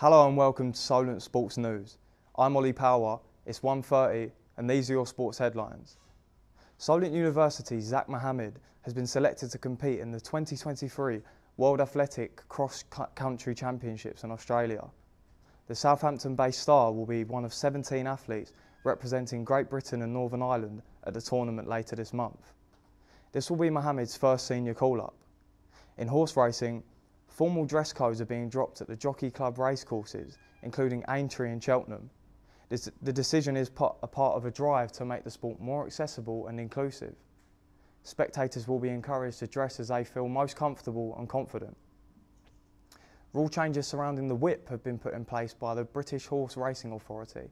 Hello and welcome to Solent Sports News. I'm Ollie Power, it's 1:30 and these are your sports headlines. Solent University's Zach Mohammed has been selected to compete in the 2023 World Athletic Cross Country Championships in Australia. The Southampton-based star will be one of 17 athletes representing Great Britain and Northern Ireland at the tournament later this month. This will be Mohammed's first senior call-up. In horse racing, formal dress codes are being dropped at the Jockey Club racecourses, including Aintree and Cheltenham. The decision is a part of a drive to make the sport more accessible and inclusive. Spectators will be encouraged to dress as they feel most comfortable and confident. Rule changes surrounding the whip have been put in place by the British Horse Racing Authority.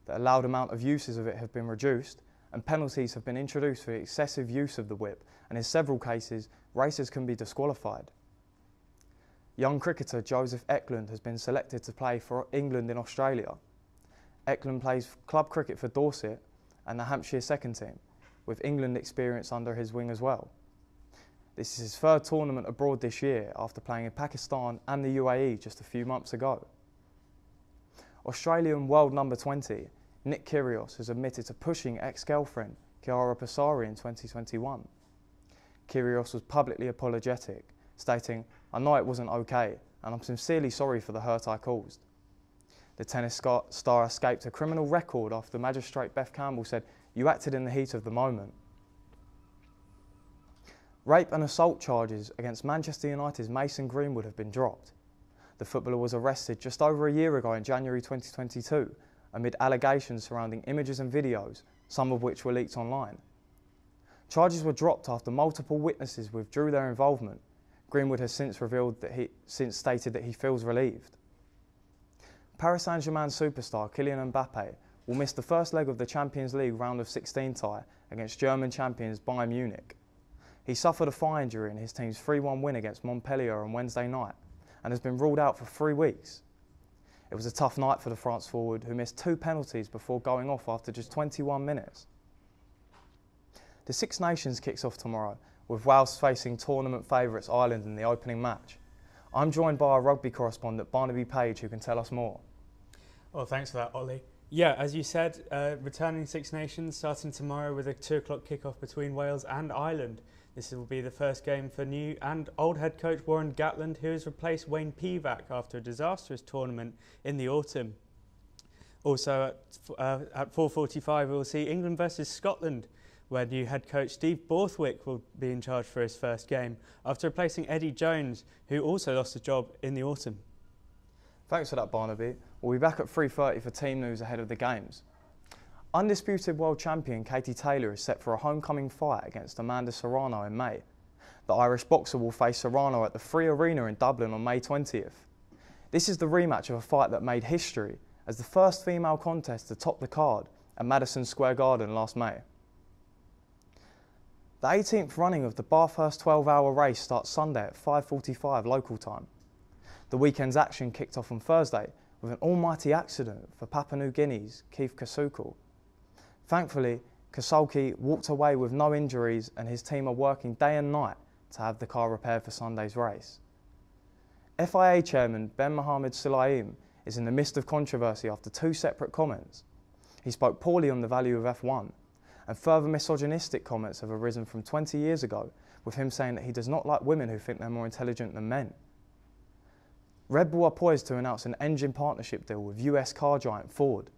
The allowed amount of uses of it have been reduced, and penalties have been introduced for excessive use of the whip, and in several cases, racers can be disqualified. Young cricketer Joseph Eklund has been selected to play for England in Australia. Eklund plays club cricket for Dorset and the Hampshire second team, with England experience under his wing as well. This is his third tournament abroad this year after playing in Pakistan and the UAE just a few months ago. Australian world number 20, Nick Kyrgios, has admitted to pushing ex-girlfriend Chiara Passari in 2021. Kyrgios was publicly apologetic, stating, "I know it wasn't okay, and I'm sincerely sorry for the hurt I caused." The tennis star escaped a criminal record after Magistrate Beth Campbell said, "You acted in the heat of the moment." Rape and assault charges against Manchester United's Mason Greenwood have been dropped. The footballer was arrested just over a year ago in January 2022 amid allegations surrounding images and videos, some of which were leaked online. Charges were dropped after multiple witnesses withdrew their involvement. Greenwood has since stated that he feels relieved. Paris Saint-Germain superstar Kylian Mbappe will miss the first leg of the Champions League round of 16 tie against German champions Bayern Munich. He suffered a thigh injury in his team's 3-1 win against Montpellier on Wednesday night and has been ruled out for 3 weeks. It was a tough night for the France forward, who missed 2 penalties before going off after just 21 minutes. The Six Nations kicks off tomorrow, with Wales facing tournament favourites Ireland in the opening match. I'm joined by our rugby correspondent Barnaby Page, who can tell us more. Well, thanks for that, Ollie. Yeah, as you said, returning Six Nations starting tomorrow with a 2 o'clock kickoff between Wales and Ireland. This will be the first game for new and old head coach Warren Gatland, who has replaced Wayne Pivac after a disastrous tournament in the autumn. Also at 4:45 we will see England versus Scotland, where new head coach Steve Borthwick will be in charge for his first game after replacing Eddie Jones, who also lost a job in the autumn. Thanks for that, Barnaby. We'll be back at 3:30 for team news ahead of the games. Undisputed world champion Katie Taylor is set for a homecoming fight against Amanda Serrano in May. The Irish boxer will face Serrano at the Free Arena in Dublin on May 20th. This is the rematch of a fight that made history as the first female contest to top the card at Madison Square Garden last May. The 18th running of the Bathurst 12-hour race starts Sunday at 5:45 local time. The weekend's action kicked off on Thursday with an almighty accident for Papua New Guinea's Keith Kasukel. Thankfully, Kasulki walked away with no injuries and his team are working day and night to have the car repaired for Sunday's race. FIA chairman Ben Mohammed Sulaim is in the midst of controversy after 2 separate comments. He spoke poorly on the value of F1, and further misogynistic comments have arisen from 20 years ago, with him saying that he does not like women who think they're more intelligent than men. Red Bull are poised to announce an engine partnership deal with US car giant Ford.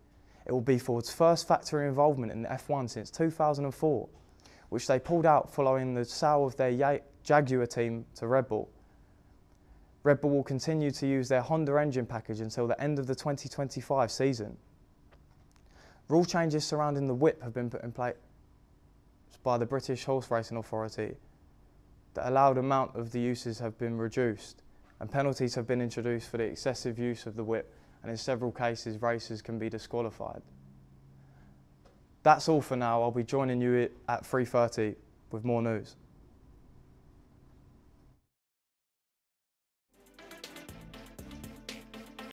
It will be Ford's first factory involvement in the F1 since 2004, which they pulled out following the sale of their Jaguar team to Red Bull. Red Bull will continue to use their Honda engine package until the end of the 2025 season. Rule changes surrounding the whip have been put in place by the British Horse Racing Authority. The allowed amount of the uses have been reduced, and penalties have been introduced for the excessive use of the whip, and in several cases racers can be disqualified. That's all for now. I'll be joining you at 3:30 with more news.